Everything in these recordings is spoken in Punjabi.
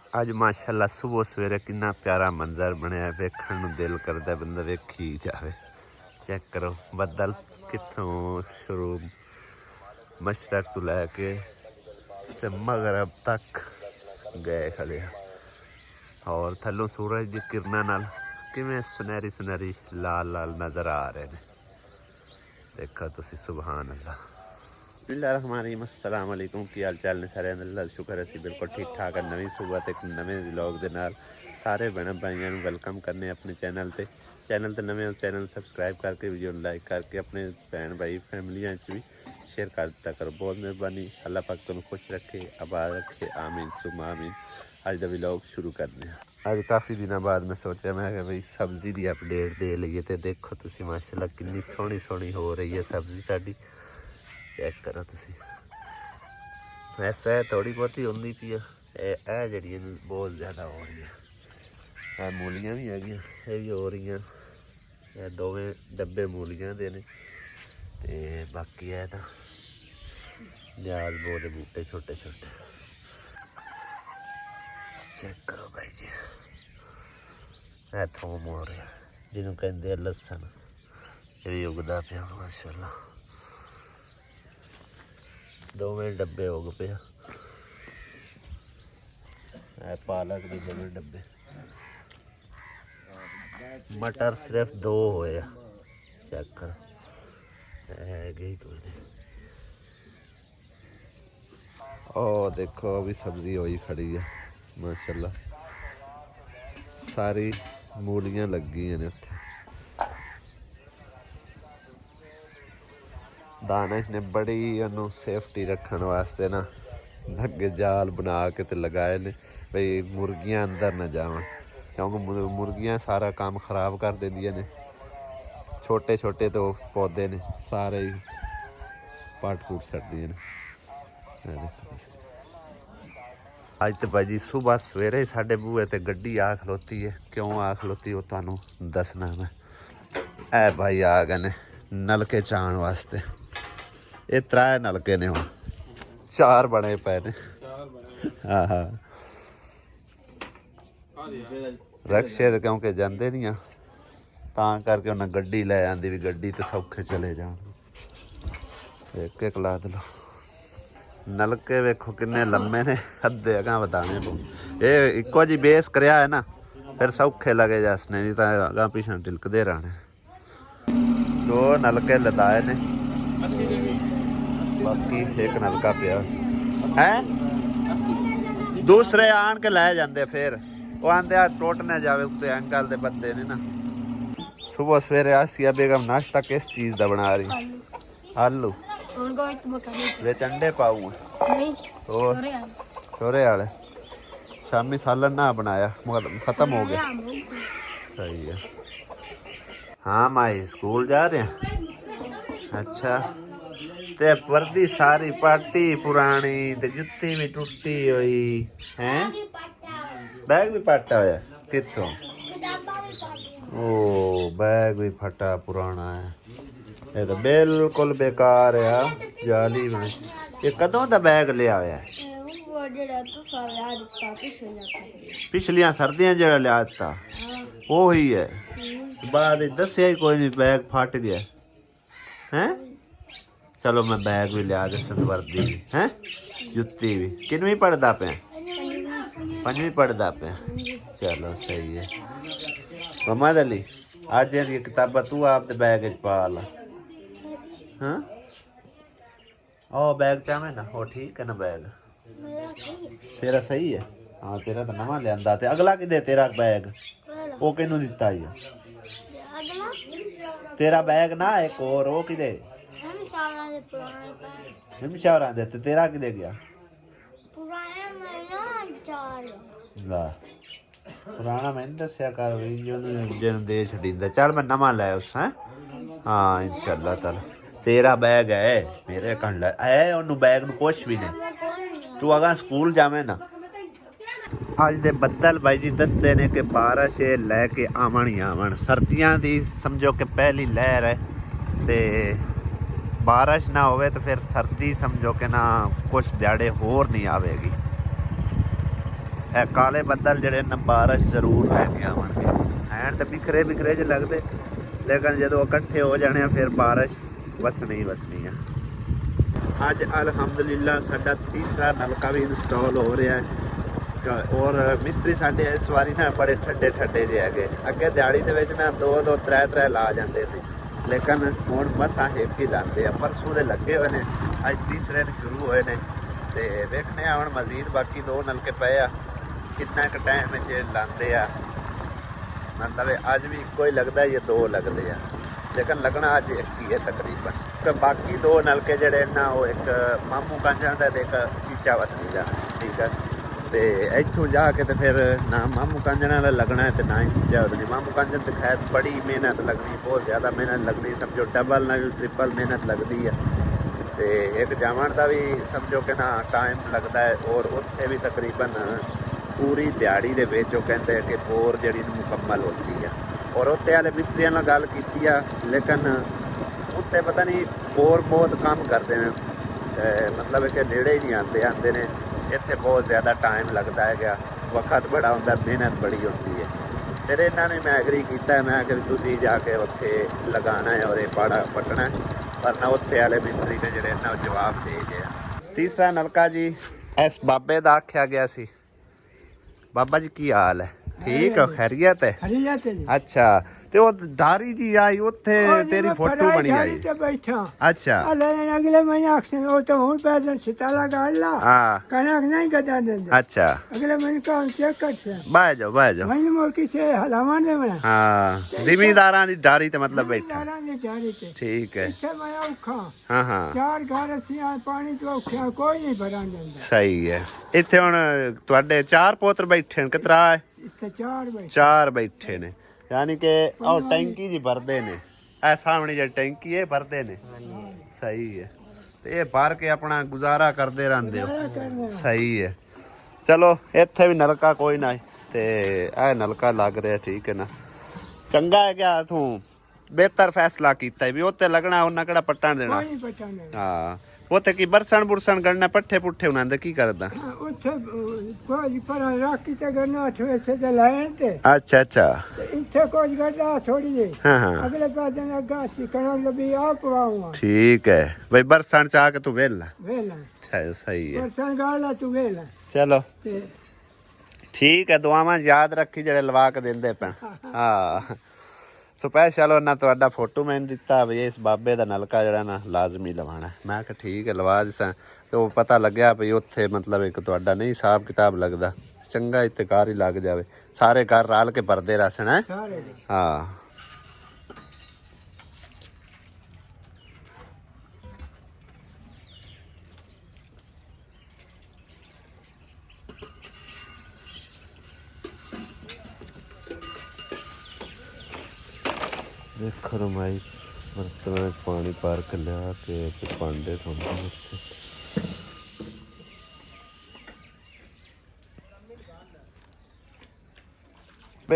अज माशाल्लाह सुबह सवेरे कितना प्यारा मंजर बनया, वेखण नूं दिल करदा बंदा वेखी जावे। चेक करो बदल कित्थों शुरू मशरक तो लैके ते मगरब तक गए खड़े और थल्लों सूरज की किरणा नाल किवें सुनहरी सुनहरी लाल लाल नज़र आ रहे हैं। देखो तुसी सुभान अल्लाह। बिस्मिल्लाहिर्रहमानिर्रहीम, अस्सलाम वालेकुम। की हाल चाल ने सारे? अल्लाह दा शुक्र असीं बिल्कुल ठीक ठाक है। नवीं सुबह ते एक नवें व्लॉग दे नाल सारे भैन भाइयों नूं वेलकम करने अपने चैनल ते नवें हो चैनल सबसक्राइब करके वीडियो लाइक करके अपने भैन भाई फैमिलियां च भी शेयर कर दिया करो। बहुत मेहरबानी। अल्लाह पाक तुहानूं खुश रखे, आबाद रखे, आमीन सुमा आमीन। अज दा व्लॉग शुरू करते हैं। अज काफ़ी दिनों बाद मैं सोचा मैं भाई सब्जी की अपडेट दे लीए। तो देखो तुसी माशाल्लाह कितनी सोहनी सोहनी हो रही है सब्जी साडी। चेक करो तुसी, वैसे थोड़ी बहुती होंदी पई है जी बहुत ज़्यादा हो रही है। मूलियां भी है, ये भी हो रही हैं। दोवें डब्बे मूलियां दे ने ते बाकी है तो न्याज बो दे बूटे छोटे छोटे। चेक करो भाई जी, है थोम हो रहा जिन्हों कहते लसन, ये भी उगदा पिया माशाल्लाह। दोवें डब्बे उग पे, पालक के दोवें डब्बे। मटर सिर्फ 2 होए। चेक कर है कोई नहीं। ओ देखो अभी सब्जी होई खड़ी है माशाल्लाह। सारी मूलियां लगी ने उत्थे। दानिश ने बड़ी उन्होंने सेफ्टी रखने वास्ते ना अगे जाल बना के ते लगाए ने भाई मुर्गियां अंदर न जावन, क्योंकि मुर्गियां सारा काम खराब कर देंदियां ने। छोटे छोटे तो पौधे ने सारे ही पाट फूट छड्डियां ने। अज तो भाजी सुबह सवेरे साढ़े बूहे ते गड्डी आ खलोती है। क्यों आ खलोती वो तुहानूं दसना मैं। ऐ भाई आ गए ने नलके चाण वास्ते। ये 3 नलके ने, हुण 4 बने पे ने। हाँ हाँ रक्शे तो क्योंकि जाते नहीं तां करके उन्हें गड्डी लै आंदी भी गड्डी तो सौखे चले जान। एक एक ला दो। नलके वेखो किन्ने लम्मे ने, अद्धे अगां बताने को। ये इक्को जी बेस करया है ना फिर सौखे लगे जसने, नहीं तो अगां पिछां टिलकदे रहने। 2 नलके लदाए ने, बाकी एक नलका पिया है। दूसरे आन के लै जाते फिर वो आंदे टुट न जावे उत्ते एंकल दे बत्ते ने ना। सुबह सवेरे आसिया बेगम नाश्ता किस चीज़ का बना रही? आलू विच अंडे पाऊँ और छोरे वाले। शामी सालन ना बनाया खत्म हो गया। सही है। हाँ माई स्कूल जा रहे हैं। अच्छा ते वर्दी सारी पाटी पुरानी ते जुत्ती भी टुटी हुई हैं। बैग भी पाटा होया कित्थों? ओ बैग भी फटा पुराना है। ये तो बिल्कुल बेकार है जाली बनी। ये कदों दा बैग लिया होया? पिछलियां सर्दियां जेड़ा लिया था वो ही है। बाद दसिया ही कोई नहीं बैग फट गया हैं। चलो मैं बैग भी लिया दे, वर्दी भी हैं, जुत्ती भी। किनवीं पढ़दा पे? 5वीं पढ़दा पे। चलो सही है। मोहम्मद अली अज दी किताबां तू आप बैग च पा ला। हाँ ओ बैग चाहे ना वो ठीक है ना बैग तेरा सही है। हाँ तेरा तो नवा लिया ते अगला कि तेरा बैग वो किनू दिता ही तेरा बैग ना एक और वो कि निमशावरा दे तेरा कि गया? पुराना मैंने दसिया कर जिन दे छड़ींदा। चल मैं नवा लै उस है। हाँ इंशाल्लाह ताला तेरा बैग है मेरे कण है। उन्होंने बैग नूं कुछ भी नहीं। तू अगर स्कूल जावे ना। अज दे बदल भाई जी दसते ने कि बारिश लैके आवन ही आवन। सर्दियां दी समझो कि पहली लहर है ते बारिश ना होवे तो फिर सर्दी समझो कि ना कुछ दिहाड़े होर नहीं आवेगी। ਇਹ ਕਾਲੇ ਬੱਦਲ ਜਿਹੜੇ ਨਾ ਬਾਰਿਸ਼ ਜ਼ਰੂਰ ਲੈ ਕੇ ਆਉਣਗੇ। ਐਨ ਤਾਂ ਬਿਖਰੇ ਬਿਖਰੇ ਜਿਹੇ ਲੱਗਦੇ, ਲੇਕਿਨ ਜਦੋਂ ਇਕੱਠੇ ਹੋ ਜਾਣੇ ਆ ਫਿਰ ਬਾਰਿਸ਼ ਵਸਣੀ ਵਸਣੀ ਆ। ਅੱਜ ਅਲਹਮਦੁਲਿਲਾ ਸਾਡਾ ਤੀਸਰਾ ਨਲਕਾ ਵੀ ਇੰਸਟਾਲ ਹੋ ਰਿਹਾ ਹੈ ਔਰ ਮਿਸਤਰੀ ਸਾਡੇ ਇਸ ਵਾਰੀ ਨਾ ਬੜੇ ਠੱਡੇ ਠੱਡੇ ਜਿਹੇ ਹੈਗੇ। ਅੱਗੇ ਦਿਹਾੜੀ ਦੇ ਵਿੱਚ ਨਾ 2-2 3-3 ਲਾ ਜਾਂਦੇ ਸੀ, ਲੇਕਿਨ ਹੁਣ ਮਸਾਂ ਇੱਕ ਹੀ ਲਾਉਂਦੇ ਆ। ਪਰਸੋਂ ਦੇ ਲੱਗੇ ਹੋਏ ਨੇ, ਅੱਜ ਤੀਸਰੇ ਨੂੰ ਸ਼ੁਰੂ ਹੋਏ ਨੇ ਤੇ ਵੇਖਣੇ ਆ ਹੁਣ ਮਜ਼ੀਦ ਬਾਕੀ 2 ਨਲਕੇ ਪਏ ਆ, ਕਿੰਨਾ ਕੁ ਟਾਈਮ ਵਿੱਚ ਲਾਉਂਦੇ ਆ। ਮਤਲਬ ਅੱਜ ਵੀ ਇੱਕੋ ਹੀ ਲੱਗਦਾ ਜਾਂ 2 ਲੱਗਦੇ ਆ, ਲੇਕਿਨ ਲੱਗਣਾ ਅੱਜ ਇੱਕ ਹੀ ਹੈ ਤਕਰੀਬਨ। ਤੇ ਬਾਕੀ 2 ਨਲਕੇ ਜਿਹੜੇ ਨਾ ਉਹ ਇੱਕ ਮਾਮੂ ਕਾਂਜਣ ਦਾ ਤੇ ਇੱਕ ਚੀਚਾ ਵਤਨੀ ਦਾ, ਠੀਕ ਹੈ। ਤੇ ਇੱਥੋਂ ਜਾ ਕੇ ਤੇ ਫਿਰ ਨਾ ਮਾਮੂ ਕਾਂਜਣ ਵਾਲਾ ਲੱਗਣਾ ਹੈ ਤੇ ਨਾ ਹੀ ਚੀਚਾ ਵਤਨੀ। ਮਾਮੂ ਕਾਂਜਣ ਤੇ ਖੈਰ ਬੜੀ ਮਿਹਨਤ ਲੱਗਣੀ, ਬਹੁਤ ਜ਼ਿਆਦਾ ਮਿਹਨਤ ਲੱਗਣੀ, ਸਮਝੋ ਡਬਲ ਨਾਲ ਟ੍ਰਿਪਲ ਮਿਹਨਤ ਲੱਗਦੀ ਹੈ। ਤੇ ਇੱਕ ਜਾਵਣ ਦਾ ਵੀ ਸਮਝੋ ਕਿ ਨਾ ਟਾਈਮ ਲੱਗਦਾ ਹੈ ਔਰ ਉੱਥੇ ਵੀ ਤਕਰੀਬਨ ਪੂਰੀ ਦਿਹਾੜੀ ਦੇ ਵਿੱਚ ਉਹ ਕਹਿੰਦੇ ਕਿ ਬੋਰ ਜਿਹੜੀ ਮੁਕੰਮਲ ਹੁੰਦੀ ਹੈ। ਔਰ ਉੱਥੇ ਵਾਲੇ ਮਿਸਤਰੀਆਂ ਨਾਲ ਗੱਲ ਕੀਤੀ ਆ, ਲੇਕਿਨ ਉੱਥੇ ਪਤਾ ਨਹੀਂ ਬੋਰ ਬਹੁਤ ਕੰਮ ਕਰਦੇ ਨੇ, ਮਤਲਬ ਕਿ ਨੇੜੇ ਹੀ ਨਹੀਂ ਆਉਂਦੇ ਨੇ। ਇੱਥੇ ਬਹੁਤ ਜ਼ਿਆਦਾ ਟਾਈਮ ਲੱਗਦਾ ਹੈਗਾ, ਵਕਤ ਬੜਾ ਹੁੰਦਾ, ਮਿਹਨਤ ਬੜੀ ਹੁੰਦੀ ਹੈ। ਫਿਰ ਇਹਨਾਂ ਨੇ ਮੈਂ ਐਗਰੀ ਕੀਤਾ, ਮੈਂ ਕਿ ਤੁਸੀਂ ਜਾ ਕੇ ਉੱਥੇ ਲਗਾਉਣਾ ਹੈ ਔਰ ਇਹ ਪਾੜਾ ਪੱਟਣਾ, ਪਰ ਨਾ ਉੱਥੇ ਵਾਲੇ ਮਿਸਤਰੀ ਨੇ ਜਿਹੜੇ ਨਾ ਜਵਾਬ ਦੇ ਗਏ। ਤੀਸਰਾ ਨਲਕਾ ਜੀ ਇਸ ਬਾਬੇ ਦਾ ਆਖਿਆ ਗਿਆ ਸੀ। ਬਾਬਾ ਜੀ ਕੀ ਹਾਲ ਹੈ? ਠੀਕ ਹੋ? ਖੈਰੀਅਤ ਹੈ? ਅੱਛਾ, ਤੇ ਉਹ ਦਾਰੀ ਜੀ ਆਈ ਉੱਥੇ ਤੇਰੀ ਫੋਟੋ ਬਣੀ ਆਈ। ਅੱਛਾ, ਅਗਲੇ ਮਹੀਨੇ ਆਖਦੇ ਉਹ ਤਾਂ ਹੁਣ ਪੈਦਲ ਸਿਤਾਲਾ ਗੱਲ ਲਾ ਹਾਂ ਕਣਕ ਨਹੀਂ ਗਦਾ ਦਿੰਦੇ। ਅੱਛਾ, ਅਗਲੇ ਮਹੀਨੇ ਕੰਮ ਚੈੱਕ ਕਰਦਾ ਬਾਹ ਜਾਓ ਬਾਹ ਜਾਓ। ਮੈਨੂੰ ਮੋਰ ਕਿਸੇ ਹਲਾਵਾਂ ਦੇ ਬਣਾ। ਹਾਂ, ਜ਼ਿਮੀਂਦਾਰਾਂ ਦੀ ਦਾਰੀ ਤੇ ਮਤਲਬ ਬੈਠਾ। ਜ਼ਿਮੀਂਦਾਰਾਂ ਦੀ ਦਾਰੀ ਤੇ ਠੀਕ ਹੈ। ਇੱਥੇ ਮੈਂ ਔਖਾ। ਹਾਂ ਹਾਂ, 4 ਘਰ ਅਸੀਂ ਪਾਣੀ ਤੋਂ ਔਖਾ, ਕੋਈ ਨਹੀਂ ਭਰਨ ਦਿੰਦਾ। ਸਹੀ ਹੈ। ਇੱਥੇ ਹੁਣ ਤੁਹਾਡੇ 4 ਪੋਤਰ ਬੈਠੇ ਨੇ ਕਿਤਰਾ ਹੈ? ਇੱਥੇ 4 ਬੈਠੇ। 4 ਬੈਠੇ ਨੇ, ਯਾਨੀ ਕਿ ਉਹ ਟੈਂਕੀ ਜੀ ਭਰਦੇ ਨੇ। ਇਹ ਸਾਹਮਣੇ ਜਿਹੜੀ ਟੈਂਕੀ ਹੈ ਭਰਦੇ ਨੇ। ਸਹੀ ਹੈ, ਤੇ ਇਹ ਭਰ ਕੇ ਆਪਣਾ ਗੁਜ਼ਾਰਾ ਕਰਦੇ ਰਹਿੰਦੇ ਹੋ। ਸਹੀ ਹੈ। ਚਲੋ ਇੱਥੇ ਵੀ ਨਲਕਾ ਕੋਈ ਨਾ ਤੇ ਇਹ ਨਲਕਾ ਲੱਗ ਰਿਹਾ, ਠੀਕ ਹੈ ਨਾ। ਚੰਗਾ ਹੈ ਕਿ ਤੂੰ ਬਿਹਤਰ ਫੈਸਲਾ ਕੀਤਾ ਵੀ ਉੱਥੇ ਲੱਗਣਾ, ਉਹਨਾਂ ਕਿਹੜਾ ਪੱਟਣ ਦੇਣਾ। ਹਾਂ, ਉੱਥੇ ਕੀ ਬਰਸਣ ਬੁਰਸਣ ਗੜਨਾ, ਪੱਠੇ ਪੁੱਠੇ ਉਹਨਾਂ ਦੇ ਕੀ ਕਰਦਾ ਉੱਥੇ ਕੋਈ ਪਰ ਰਾਖੀ ਤੇ ਗੜਨਾ 8 ਵਜੇ ਤੇ ਲਾਇਨ ਤੇ। ਅੱਛਾ ਅੱਛਾ, ਇੱਥੇ ਕੋਈ ਗੜਦਾ ਥੋੜੀ ਜਿਹੀ। ਹਾਂ ਹਾਂ, ਅਗਲੇ ਪਾਸੇ ਨਾ ਗਾਸੀ ਕਣਕ ਲੱਭੀ ਆ ਪਵਾਉਂਗਾ। ਠੀਕ ਹੈ ਬਈ, ਬਰਸਣ ਚ ਆ ਕੇ ਤੂੰ ਵੇਲਾ। ਸਹੀ ਹੈ, ਬਰਸਣ ਗਾਲਾ ਤੂੰ ਵੇਲਾ। ਚਲੋ ਠੀਕ ਹੈ, ਦੁਆਵਾਂ ਯਾਦ ਰੱਖੀ ਜਿਹੜੇ ਲਵਾ ਕੇ ਦਿੰਦੇ ਪੈਣ। ਹਾਂ, ਸਪੈਸ਼ਲ ਉਹਨਾਂ ਤੁਹਾਡਾ ਫੋਟੋ ਮੈਨੂੰ ਦਿੱਤਾ ਵੀ ਇਸ ਬਾਬੇ ਦਾ ਨਲਕਾ ਜਿਹੜਾ ਨਾ ਲਾਜ਼ਮੀ ਲਵਾਉਣਾ। ਮੈਂ ਕਿਹਾ ਠੀਕ ਹੈ ਲਵਾ ਦਿਸਾਂ। ਤੇ ਉਹ ਪਤਾ ਲੱਗਿਆ ਵੀ ਉੱਥੇ ਮਤਲਬ ਇੱਕ ਤੁਹਾਡਾ ਨਹੀਂ ਹਿਸਾਬ ਕਿਤਾਬ ਲੱਗਦਾ, ਚੰਗਾ ਇੱਥੇ ਘਰ ਹੀ ਲੱਗ ਜਾਵੇ, ਸਾਰੇ ਘਰ ਰਲ ਕੇ ਭਰਦੇ ਰਾਸਣ ਹੈ। ਹਾਂ, ਦੇਖੋ ਰਮਾਈ ਬਰਤਨਾਂ 'ਚ ਪਾਣੀ ਭਰ ਕੇ ਲਿਆ ਕੇ ਭਾਂਡੇ ਧੋਂਦੇ ਉੱਥੇ।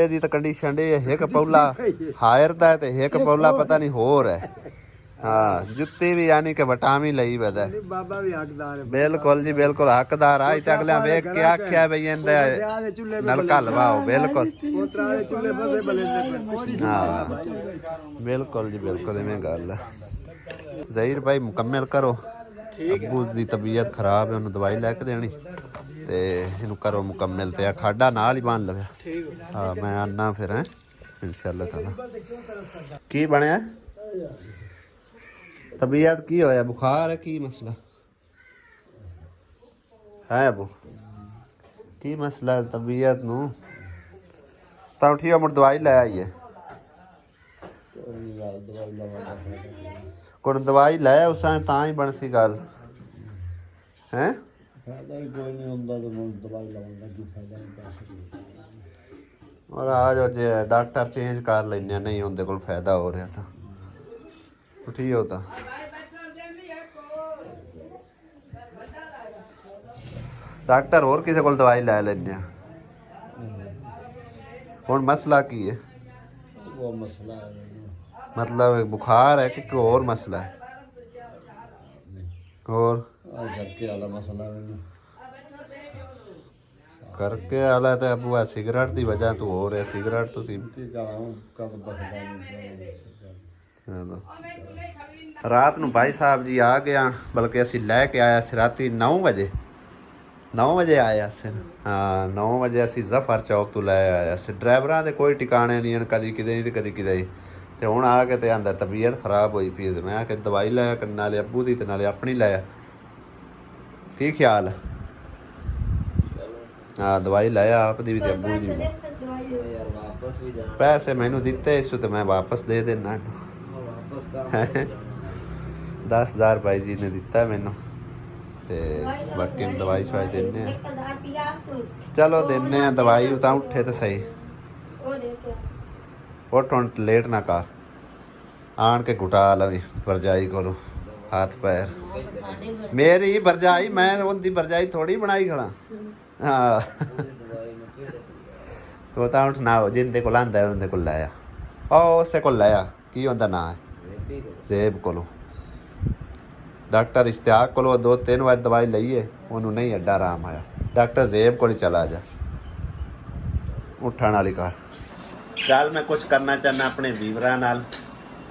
ਦੀ ਤਾਂ ਕੰਡੀਸ਼ਨ ਇਹ ਹੈ, ਇੱਕ ਪੌਲਾ ਹਾਇਰ ਦਾ ਤੇ ਇੱਕ ਪੌਲਾ ਪਤਾ ਨਹੀਂ ਹੋਰ ਹੈ। ਹਾਂ, ਜੁੱਤੀ ਵੀ ਯਾਨੀ ਕਿ ਵਟਾਵੀਂ ਲਈ ਵਦਾ। ਬਾਬਾ ਵੀ ਹੱਕਦਾਰ ਹੈ। ਬਿਲਕੁਲ ਜੀ ਬਿਲਕੁਲ ਹੱਕਦਾਰ ਆ। ਤੇ ਅਗਲਿਆਂ ਵੇਖ ਕੇ ਆਖਿਆ ਬਈ ਇਹਦਾ ਨਲਕਾ ਲਵਾਓ। ਬਿਲਕੁਲ ਹਾਂ, ਬਿਲਕੁਲ ਜੀ ਬਿਲਕੁਲ ਇਵੇਂ ਗੱਲ ਹੈ। ਜ਼ਹੀਰ ਭਾਈ ਮੁਕੰਮਲ ਕਰੋ। ਅੱਬੂ ਦੀ ਤਬੀਅਤ ਖਰਾਬ ਹੈ, ਉਹਨੂੰ ਦਵਾਈ ਲੈ ਕੇ ਦੇਣੀ ਤੇ ਇਹਨੂੰ ਕਰੋ ਮੁਕੰਮਲ। ਤੇ ਆ ਖਾਡਾ ਨਾਲ ਹੀ ਬੰਨ ਲਵੇ। ਹਾਂ, ਮੈਂ ਆਨਾ ਫਿਰ ਹੈ ਇਨਸ਼ਾਅੱਲਾ ਤਾਲਾ। ਕੀ ਬਣਿਆ? ਤਬੀਅਤ ਕੀ ਹੋਇਆ? ਬੁਖਾਰ ਹੈ? ਕੀ ਮਸਲਾ ਹੈ ਅਬੂ? ਕੀ ਮਸਲਾ ਤਬੀਅਤ ਨੂੰ? ਤਾਂ ਠੀਕ ਮੁੜ ਦਵਾਈ ਲੈ ਆਈਏ। ਕੋਈ ਦਵਾਈ ਲੈ ਉਸ ਤਾਂ ਹੀ ਬਣ ਸੀ ਗੱਲ ਹੈ। ਔਰ ਆ ਜਾਓ, ਜੇ ਡਾਕਟਰ ਚੇਂਜ ਕਰ ਲੈਂਦੇ ਨਹੀਂ ਉਹਦੇ ਕੋਲ ਫਾਇਦਾ ਹੋ ਰਿਹਾ ਤਾਂ ਠੀਕ ਹੋ। ਤਾਂ ਡਾਕਟਰ ਹੋਰ ਕਿਸੇ ਕੋਲ ਦਵਾਈ ਲੈ ਲੈਂਦੇ ਆ। ਹੁਣ ਮਸਲਾ ਕੀ ਹੈ? मतलब बुखार है कि कोई और मसला है? और ਕਰਕੇ ਆਲਾ ਤੇ ਅਬੂ ਆ ਸਿਗਰਟ ਦੀ ਵਜ੍ਹਾ ਤੋਂ ਹੋ ਰਿਹਾ ਸਿਗਰਟ ਤੁਸੀਂ ਰਾਤ ਨੂੰ ਭਾਈ ਸਾਹਿਬ ਜੀ ਆ ਗਿਆ ਬਲਕਿ ਅਸੀਂ ਲੈ ਕੇ ਆਇਆ ਸੀ ਰਾਤੀ 9 ਵਜੇ ਆਇਆ ਸੀ ਹਾਂ 9 ਵਜੇ ਅਸੀਂ ਜ਼ਫਰ ਚੌਕ ਤੋਂ ਲੈ ਆਇਆ ਸੀ ਡਰਾਈਵਰਾਂ ਦੇ ਕੋਈ ਟਿਕਾਣੇ ਨਹੀਂ ਹਨ ਕਦੀ ਕਿਤੇ ਨਹੀਂ ਤੇ ਕਦੀ ਕਿਤੇ ਤੇ ਹੁਣ ਆ ਕੇ ਤੇ ਆਂਦਾ ਤਬੀਅਤ ਖਰਾਬ ਹੋਈ ਪਈ ਤੇ ਮੈਂ ਕਿ ਦਵਾਈ ਲੈ ਕੇ ਨਾਲੇ ਅੱਬੂ ਦੀ ਤੇ ਨਾਲੇ ਆਪਣੀ ਲੈ ਕੀ ਖਿਆਲ ਹਾਂ ਦਵਾਈ ਲੈ ਆਪ ਦੀ ਵੀ ਤੇ ਅੱਬੂ ਦੀ ਪੈਸੇ ਮੈਨੂੰ ਦਿੱਤੇ ਇਸ ਤੇ ਮੈਂ ਵਾਪਸ ਦੇ ਦੇਣਾ 10,000 ਭਾਈ ਜੀ ਨੇ ਦਿੱਤਾ ਮੈਨੂੰ ਤੇ ਬਾਕੀ ਦਵਾਈ ਸ਼ਵਾਈ ਦਿੰਨੇ ਆ ਚਲੋ ਦਿੰਨੇ ਆ ਦਵਾਈ ਤਾਂ ਉੱਠੇ ਤੇ ਸਹੀ ਉੱਠ ਹੁਣ ਲੇਟ ਨਾ ਕਰ ਆਣ ਕੇ ਘੁਟਾ ਲਵੀ ਵਰਜਾਈ ਕੋਲੋਂ ਹੱਥ ਪੈਰ ਮੇਰੀ ਵਰਜਾਈ ਮੈਂ ਉਹਦੀ ਵਰਜਾਈ ਥੋੜੀ ਬਣਾਈ ਖੜਾ ਹਾਂ ਤੋ ਤਾਂ ਉੱਠ ਨਾ ਜਿੰਦੇ ਕੋਲ ਆਂਦਾ ਉਹਦੇ ਕੋਲ ਲਾਇਆ ਉਹ ਉਸੇ ਕੋਲ ਲਾਇਆ ਕੀ ਉਹਦਾ ਨਾਂ ਹੈ ਜ਼ੇਬ ਕੋਲੋਂ ਡਾਕਟਰ ਇਸ਼ਤਿਆਕ ਕੋਲੋਂ 2-3 ਵਾਰ ਦਵਾਈ ਲਈਏ ਉਹਨੂੰ ਨਹੀਂ ਅੱਡਾ ਆਰਾਮ ਆਇਆ ਡਾਕਟਰ ਜ਼ੇਬ ਕੋਲ ਚਲਾ ਜਾ ਉੱਠਣ ਵਾਲੀ ਕਰ ਚੱਲ ਮੈਂ ਕੁਝ ਕਰਨਾ ਚਾਹੁੰਦਾ ਆਪਣੇ ਵੀਵਰਾਂ ਨਾਲ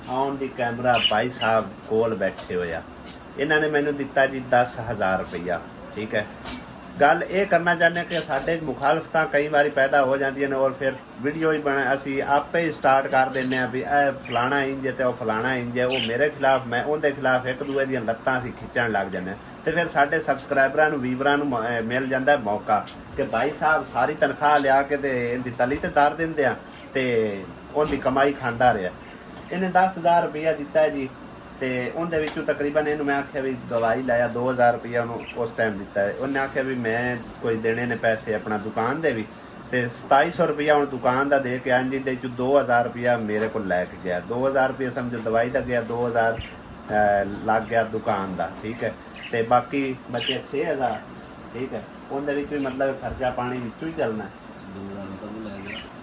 ਆਉਣ ਦੀ ਕੈਮਰਾ ਭਾਈ ਸਾਹਿਬ ਕੋਲ ਬੈਠੇ ਹੋਇਆ ਇਹਨਾਂ ਨੇ ਮੈਨੂੰ ਦਿੱਤਾ ਜੀ 10,000 ਰੁਪਈਆ ਠੀਕ ਹੈ ਗੱਲ ਇਹ ਕਰਨਾ ਚਾਹੁੰਦੇ ਕਿ ਸਾਡੇ ਮੁਖਾਲਫਤਾਂ ਕਈ ਵਾਰੀ ਪੈਦਾ ਹੋ ਜਾਂਦੀਆਂ ਨੇ ਔਰ ਫਿਰ ਵੀਡੀਓ ਹੀ ਬਣਾ ਅਸੀਂ ਆਪੇ ਹੀ ਸਟਾਰਟ ਕਰ ਦਿੰਦੇ ਹਾਂ ਵੀ ਇਹ ਫਲਾਣਾ ਇੰਜ ਤੇ ਉਹ ਫਲਾਣਾ ਇੰਜ ਹੈ ਉਹ ਮੇਰੇ ਖਿਲਾਫ ਮੈਂ ਉਹਦੇ ਖਿਲਾਫ ਇੱਕ ਦੂਏ ਦੀਆਂ ਲੱਤਾਂ ਅਸੀਂ ਖਿੱਚਣ ਲੱਗ ਜਾਂਦੇ ਤੇ ਫਿਰ ਸਾਡੇ ਸਬਸਕ੍ਰਾਈਬਰਾਂ ਨੂੰ ਵੀਵਰਾਂ ਨੂੰ ਮਿਲ ਜਾਂਦਾ ਮੌਕਾ ਕਿ ਭਾਈ ਸਾਹਿਬ ਸਾਰੀ ਤਨਖਾਹ ਲਿਆ ਕੇ ਤੇ ਇਹਦੀ ਤਲੀ ਤੇ ਤਾਰ ਦਿੰਦੇ ਆ ਤੇ ਉਹਦੀ ਕਮਾਈ ਖਾਂਦਾ ਰਿਹਾ ਇਹਨੇ 10,000 ਰੁਪਇਆ ਦਿੱਤਾ ਜੀ ਤੇ ਉਹਦੇ ਵਿੱਚੋਂ ਤਕਰੀਬਨ ਇਹਨੂੰ ਮੈਂ ਆਖਿਆ ਵੀ ਦਵਾਈ ਲਾਇਆ 2,000 ਰੁਪਇਆ ਉਹਨੂੰ ਉਸ ਟਾਈਮ ਦਿੱਤਾ ਉਹਨੇ ਆਖਿਆ ਵੀ ਮੈਂ ਕੋਈ ਦੇਣੇ ਨੇ ਪੈਸੇ ਆਪਣਾ ਦੁਕਾਨ ਦੇ ਵੀ ਤੇ 2700 ਰੁਪਇਆ ਹੁਣ ਦੁਕਾਨ ਦਾ ਦੇ ਕੇ ਆਣ ਜਿਹਦੇ ਵਿੱਚੋਂ 2,000 ਰੁਪਇਆ ਮੇਰੇ ਕੋਲ ਲੈ ਕੇ ਗਿਆ 2,000 ਰੁਪਇਆ ਸਮਝੋ ਦਵਾਈ ਦਾ ਗਿਆ 2,000 ਲੱਗ ਗਿਆ ਦੁਕਾਨ ਦਾ ਠੀਕ ਹੈ ਤੇ ਬਾਕੀ ਬਚੇ 6,000 ਠੀਕ ਹੈ ਉਹਦੇ ਵਿੱਚ ਵੀ ਮਤਲਬ ਖਰਚਾ ਪਾਣੀ ਵਿੱਚੋਂ ਹੀ ਚੱਲਣਾ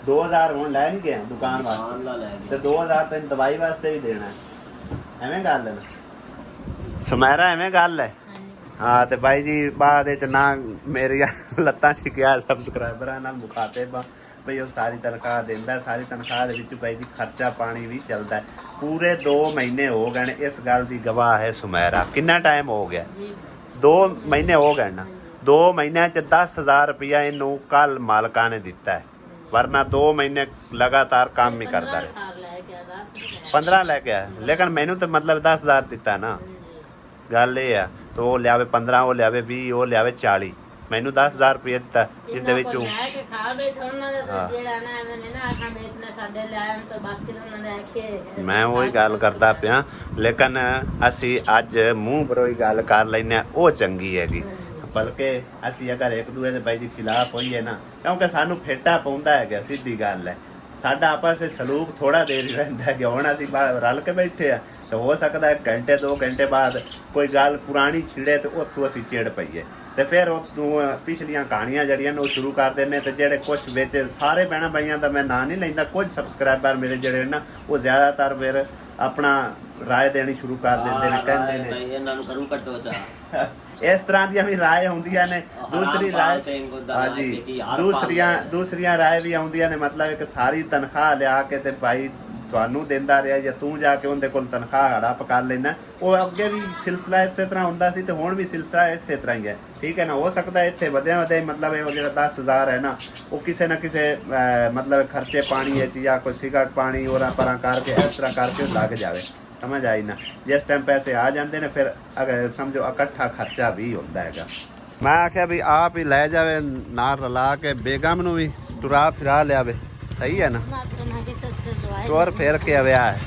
2,000 ਹੁਣ ਲੈ ਨਹੀਂ ਗਿਆ ਦੁਕਾਨ ਵਾਸਤੇ ਤੇ 2,000 ਤੈਨੂੰ ਦਵਾਈ ਵਾਸਤੇ ਵੀ ਦੇਣਾ ਐਵੇਂ ਗੱਲ ਹੈ ਸੁਮੈਰਾ ਐਵੇਂ ਗੱਲ ਹੈ ਹਾਂ ਤੇ ਬਾਈ ਜੀ ਬਾਅਦ ਵਿੱਚ ਨਾ ਮੇਰੀਆਂ ਲੱਤਾਂ ਛਿਕਿਆ ਸਬਸਕ੍ਰਾਈਬਰਾਂ ਨਾਲ ਮੁਖਾਤਿਬ ਭਈ ਉਹ ਸਾਰੀ ਤਨਖਾਹ ਦਿੰਦਾ ਸਾਰੀ ਤਨਖਾਹ ਦੇ ਵਿੱਚ ਬਾਈ ਜੀ ਖਰਚਾ ਪਾਣੀ ਵੀ ਚੱਲਦਾ ਪੂਰੇ 2 ਮਹੀਨੇ ਹੋ ਗਏ ਨੇ ਇਸ ਗੱਲ ਦੀ ਗਵਾਹ ਹੈ ਸੁਮੈਰਾ ਕਿੰਨਾ ਟਾਈਮ ਹੋ ਗਿਆ 2 ਮਹੀਨੇ ਹੋ ਗਏ ਨਾ 2 ਮਹੀਨਿਆਂ ਚ 10,000 ਰੁਪਇਆ ਇਹਨੂੰ ਕੱਲ ਮਾਲਕਾਂ ਨੇ ਦਿੱਤਾ ਹੈ ਵਰਨਾ 2 ਮਹੀਨੇ ਲਗਾਤਾਰ ਕੰਮ ਹੀ ਕਰਦਾ ਰਿਹਾ 15 ਲੈ ਕੇ ਆਇਆ ਲੇਕਿਨ ਮੈਨੂੰ ਤਾਂ ਮਤਲਬ 10,000 ਦਿੱਤਾ ਨਾ ਗੱਲ ਇਹ ਆ ਤਾਂ ਉਹ ਲਿਆਵੇ 15 ਉਹ ਲਿਆਵੇ 20 ਉਹ ਲਿਆਵੇ 40 ਮੈਨੂੰ 10,000 ਰੁਪਏ ਦਿੱਤਾ ਜਿਹਦੇ ਵਿੱਚ ਮੈਂ ਉਹੀ ਗੱਲ ਕਰਦਾ ਪਿਆ ਲੇਕਿਨ ਅਸੀਂ ਅੱਜ ਮੂੰਹ ਬਰੋਈ ਗੱਲ ਕਰ ਲੈਂਦੇ ਉਹ ਚੰਗੀ ਹੈਗੀ ਬਲਕਿ ਅਸੀਂ ਅਗਰ ਇੱਕ ਦੂਏ ਦੇ ਬਾਈ ਦੇ ਖਿਲਾਫ ਹੋਈਏ ਨਾ ਕਿਉਂਕਿ ਸਾਨੂੰ ਫੇਟਾ ਪਾਉਂਦਾ ਹੈਗਾ ਸਿੱਧੀ ਗੱਲ ਹੈ ਸਾਡਾ ਆਪਸ ਵਿੱਚ ਸਲੂਕ ਥੋੜਾ ਦੇਰ ਹੀ ਰਹਿੰਦਾ ਹੈ ਹੁਣ ਅਸੀਂ ਰਲ ਕੇ ਬੈਠੇ ਆ ਤੇ ਹੋ ਸਕਦਾ 1 ਘੰਟੇ 2 ਘੰਟੇ ਬਾਅਦ ਕੋਈ ਗੱਲ ਪੁਰਾਣੀ ਛਿੜੇ ਤੇ ਉੱਥੋਂ ਅਸੀਂ ਚਿੜ ਪਈਏ ਤੇ ਫਿਰ ਉਹ ਪਿਛਲੀਆਂ ਕਹਾਣੀਆਂ ਜਿਹੜੀਆਂ ਨੇ ਉਹ ਸ਼ੁਰੂ ਕਰ ਦਿੰਦੇ ਤੇ ਜਿਹੜੇ ਕੁਝ ਵਿੱਚ ਸਾਰੇ ਭੈਣਾਂ ਭਾਈਆਂ ਦਾ ਮੈਂ ਨਾਂ ਨਹੀਂ ਲੈਂਦਾ ਕੁਝ ਸਬਸਕ੍ਰਾਈਬਰ ਮੇਰੇ ਜਿਹੜੇ ਨਾ ਉਹ ਜ਼ਿਆਦਾਤਰ ਫਿਰ ਆਪਣਾ ਰਾਏ ਦੇਣੀ ਸ਼ੁਰੂ ਕਰ ਦਿੰਦੇ ਨੇ ਕਹਿੰਦੇ ਨੇ ਇਹਨਾਂ ਨੂੰ ਕਰੂ ਕੱਟੋ ਚਾ ਇਸ ਤਰ੍ਹਾਂ ਦੀਆਂ ਵੀ ਰਾਏ ਹੁੰਦੀਆਂ ਨੇ ਦੂਸਰੀ ਰਾਏ ਹਾਂਜੀ ਦੂਸਰੀਆਂ ਰਾਏ ਵੀ ਆਉਂਦੀਆਂ ਨੇ ਮਤਲਬ ਕਿ ਸਾਰੀ ਤਨਖਾਹ ਲਿਆ ਕੇ ਤੇ ਭਾਈ ਤੁਹਾਨੂੰ ਦਿੰਦਾ ਰਿਹਾ ਜਾਂ ਤੂੰ ਜਾ ਕੇ ਉਹਦੇ ਕੋਲ ਤਨਖਾਹ ਹੜਪ ਕਰ ਲੈਣਾ ਉਹ ਅੱਗੇ ਵੀ ਸਿਲਸਿਲਾ ਇਸੇ ਤਰ੍ਹਾਂ ਹੁੰਦਾ ਸੀ ਤੇ ਹੁਣ ਵੀ ਸਿਲਸਿਲਾ ਇਸੇ ਤਰ੍ਹਾਂ ਹੀ ਹੈ ਠੀਕ ਹੈ ਨਾ ਹੋ ਸਕਦਾ ਇੱਥੇ ਵਧਿਆ ਮਤਲਬ ਇਹ ਜਿਹੜਾ 10,000 ਹੈ ਨਾ ਉਹ ਕਿਸੇ ਨਾ ਕਿਸੇ ਮਤਲਬ ਖਰਚੇ ਪਾਣੀ ਵਿੱਚ ਜਾਂ ਕੋਈ ਸਿਗਰਟ ਪਾਣੀ ਹੋਰਾਂ ਪਰਾਂ ਕਰਕੇ ਇਸ ਤਰ੍ਹਾਂ ਕਰਕੇ ਲੱਗ ਜਾਵੇ ਸਮਝ ਆਈ ਨਾ ਜਿਸ ਟਾਈਮ ਪੈਸੇ ਆ ਜਾਂਦੇ ਨੇ ਫਿਰ ਅਗਰ ਸਮਝੋ ਇਕੱਠਾ ਖਰਚਾ ਵੀ ਹੁੰਦਾ ਹੈਗਾ ਮੈਂ ਆਖਿਆ ਵੀ ਆਪ ਹੀ ਲੈ ਜਾਵੇ ਨਾਲ ਰਲਾ ਕੇ ਬੇਗਮ ਨੂੰ ਵੀ ਟੁਰਾ ਫਿਰਾ ਲਿਆਵੇ ਸਹੀ ਹੈ ਨਾ ਤੁਰ ਫਿਰ ਕੇ ਆਇਆ ਹੈ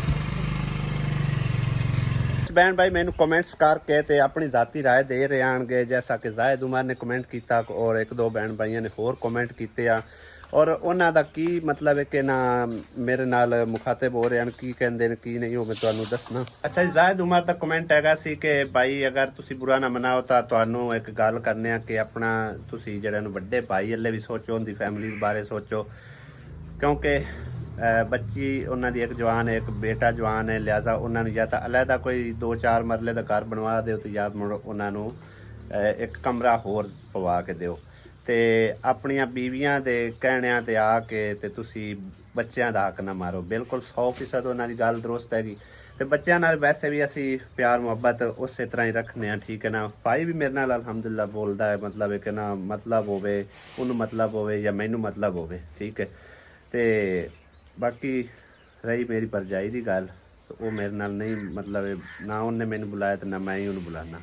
ਬੈਨ ਭਾਈ ਮੈਨੂੰ ਕਮੈਂਟਸ ਕਰਕੇ ਤੇ ਆਪਣੀ ਜ਼ਾਤੀ ਰਾਏ ਦੇ ਰਹੇ ਆਣਗੇ ਜੈਸਾ ਕਿ ਜ਼ਾਇਦ ਉਮਰ ਨੇ ਕਮੈਂਟ ਕੀਤਾ ਔਰ 1-2 ਬੈਨ ਭਾਈਆਂ ਨੇ ਹੋਰ ਕਮੈਂਟ ਕੀਤੇ ਆ ਔਰ ਉਹਨਾਂ ਦਾ ਕੀ ਮਤਲਬ ਹੈ ਕਿ ਨਾ ਮੇਰੇ ਨਾਲ ਮੁਖਾਤਿਬ ਹੋ ਰਹੇ ਹਨ ਕੀ ਕਹਿੰਦੇ ਨੇ ਕੀ ਨਹੀਂ ਉਹ ਮੈਂ ਤੁਹਾਨੂੰ ਦੱਸਣਾ ਅੱਛਾ ਜੀ ਜ਼ਾਇਦ ਉਮਰ ਦਾ ਕਮੈਂਟ ਹੈਗਾ ਸੀ ਕਿ ਭਾਈ ਅਗਰ ਤੁਸੀਂ ਬੁਰਾ ਨਾ ਮਨਾਓ ਤਾਂ ਤੁਹਾਨੂੰ ਇੱਕ ਗੱਲ ਕਰਨੇ ਆ ਕਿ ਆਪਣਾ ਤੁਸੀਂ ਜਿਹੜਾ ਨੂੰ ਵੱਡੇ ਭਾਈ ਅੱਲੇ ਵੀ ਸੋਚੋ ਉਹਦੀ ਫੈਮਿਲੀ ਬਾਰੇ ਸੋਚੋ ਕਿਉਂਕਿ ਬੱਚੀ ਉਹਨਾਂ ਦੀ ਇੱਕ ਜਵਾਨ ਹੈ ਇੱਕ ਬੇਟਾ ਜਵਾਨ ਹੈ ਲਿਹਾਜ਼ਾ ਉਹਨਾਂ ਨੂੰ ਜਾਂ ਤਾਂ ਅਲੱਗਾ ਕੋਈ 2-4 ਮਰਲੇ ਦਾ ਘਰ ਬਣਵਾ ਦਿਓ ਤੇ ਜਾਂ ਉਹਨਾਂ ਨੂੰ ਇੱਕ ਕਮਰਾ ਹੋਰ ਪਵਾ ਕੇ ਦਿਓ ਤੇ ਆਪਣੀਆਂ ਬੀਵੀਆਂ ਦੇ ਕਹਿਣਿਆਂ ਤੇ ਆ ਕੇ ਤੇ ਤੁਸੀਂ ਬੱਚਿਆਂ ਦਾ ਹੱਕ ਨਾ ਮਾਰੋ। ਬਿਲਕੁਲ 100% ਉਹਨਾਂ ਦੀ ਗੱਲ ਦਰੁਸਤ ਹੈਗੀ। ਤੇ ਬੱਚਿਆਂ ਨਾਲ ਵੈਸੇ ਵੀ ਅਸੀਂ ਪਿਆਰ ਮੁਹੱਬਤ ਉਸੇ ਤਰ੍ਹਾਂ ਹੀ ਰੱਖਨੇ ਆ, ਠੀਕ ਹੈ ਨਾ। ਭਾਈ ਵੀ ਮੇਰੇ ਨਾਲ ਅਲਹਮਦੁਲਿਲਾ ਬੋਲਦਾ ਹੈ, ਮਤਲਬ ਹੈ ਕਿ ਨਾ ਮਤਲਬ ਹੋਵੇ ਉਹਨੂੰ ਮਤਲਬ ਹੋਵੇ ਜਾਂ ਮੈਨੂੰ ਮਤਲਬ ਹੋਵੇ, ਠੀਕ ਹੈ। ਤੇ ਬਾਕੀ ਰਹੀ ਮੇਰੀ ਭਰਜਾਈ ਦੀ ਗੱਲ, ਉਹ ਮੇਰੇ ਨਾਲ ਨਹੀਂ ਮਤਲਬ ਨਾ ਉਹਨੇ ਮੈਨੂੰ ਬੁਲਾਇਆ ਤੇ ਨਾ ਮੈਂ ਹੀ ਉਹਨੂੰ ਬੁਲਾਣਾ,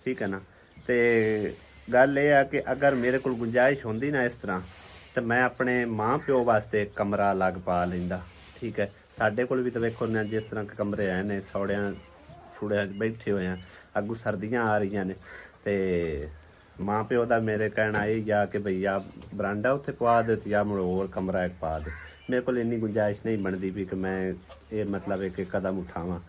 ਠੀਕ ਹੈ ਨਾ। ਤੇ ਗੱਲ ਇਹ ਆ ਕਿ ਅਗਰ ਮੇਰੇ ਕੋਲ ਗੁੰਜਾਇਸ਼ ਹੁੰਦੀ ਨਾ ਇਸ ਤਰ੍ਹਾਂ, ਤੇ ਮੈਂ ਆਪਣੇ ਮਾਂ ਪਿਓ ਵਾਸਤੇ ਇੱਕ ਕਮਰਾ ਅਲੱਗ ਪਾ ਲੈਂਦਾ, ਠੀਕ ਹੈ। ਸਾਡੇ ਕੋਲ ਵੀ ਤਾਂ ਵੇਖੋ ਨਾ ਜਿਸ ਤਰ੍ਹਾਂ ਕਮਰੇ ਆਏ ਨੇ, ਸੌੜਿਆਂ 'ਚ ਬੈਠੇ ਹੋਏ ਆ, ਅੱਗੂ ਸਰਦੀਆਂ ਆ ਰਹੀਆਂ ਨੇ, ਤੇ ਮਾਂ ਪਿਓ ਦਾ ਮੇਰੇ ਕਹਿਣਾ ਇਹ ਜਾ ਕਿ ਭਈ ਆ ਬਰਾਂਡਾ ਉੱਥੇ ਪਵਾ ਦੇ ਤੇ ਜਾਂ ਮੁੜ ਹੋਰ ਕਮਰਾ ਇੱਕ ਪਾ ਦੇ। ਮੇਰੇ ਕੋਲ ਇੰਨੀ ਗੁੰਜਾਇਸ਼ ਨਹੀਂ ਬਣਦੀ ਵੀ ਕਿ ਮੈਂ ਇਹ ਮਤਲਬ ਇੱਕ ਕਦਮ ਉਠਾਵਾਂ,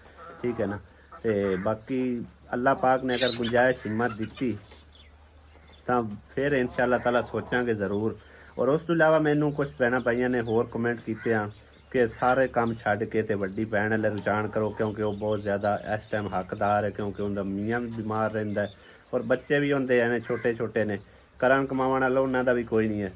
ਠੀਕ ਹੈ ਨਾ। ਤੇ ਬਾਕੀ ਅੱਲਾਹ ਪਾਕ ਨੇ ਅਗਰ ਗੁੰਜਾਇਸ਼ ਹਿੰਮਤ ਦਿੱਤੀ ਤਾਂ ਫਿਰ ਇਨਸ਼ਾਅੱਲਾ ਤਾਲਾ ਸੋਚਾਂਗੇ ਜ਼ਰੂਰ। ਔਰ ਉਸ ਤੋਂ ਇਲਾਵਾ ਮੈਨੂੰ ਕੁਝ ਭੈਣਾਂ ਭਾਈਆਂ ਨੇ ਹੋਰ ਕਮੈਂਟ ਕੀਤੇ ਆ ਕਿ ਸਾਰੇ ਕੰਮ ਛੱਡ ਕੇ ਤੇ ਵੱਡੀ ਭੈਣ ਵੱਲ ਰੁਝਾਨ ਕਰੋ, ਕਿਉਂਕਿ ਉਹ ਬਹੁਤ ਜ਼ਿਆਦਾ ਇਸ ਟਾਈਮ ਹੱਕਦਾਰ ਹੈ, ਕਿਉਂਕਿ ਉਹਦਾ ਮੀਆਂ ਵੀ ਬਿਮਾਰ ਰਹਿੰਦਾ ਹੈ ਔਰ ਬੱਚੇ ਵੀ ਹੁੰਦੇ ਨੇ ਛੋਟੇ ਛੋਟੇ ਨੇ, ਕਰਨ ਕਮਾਉਣ ਵਾਲਾ ਉਹਨਾਂ ਦਾ ਵੀ ਕੋਈ ਨਹੀਂ ਹੈ।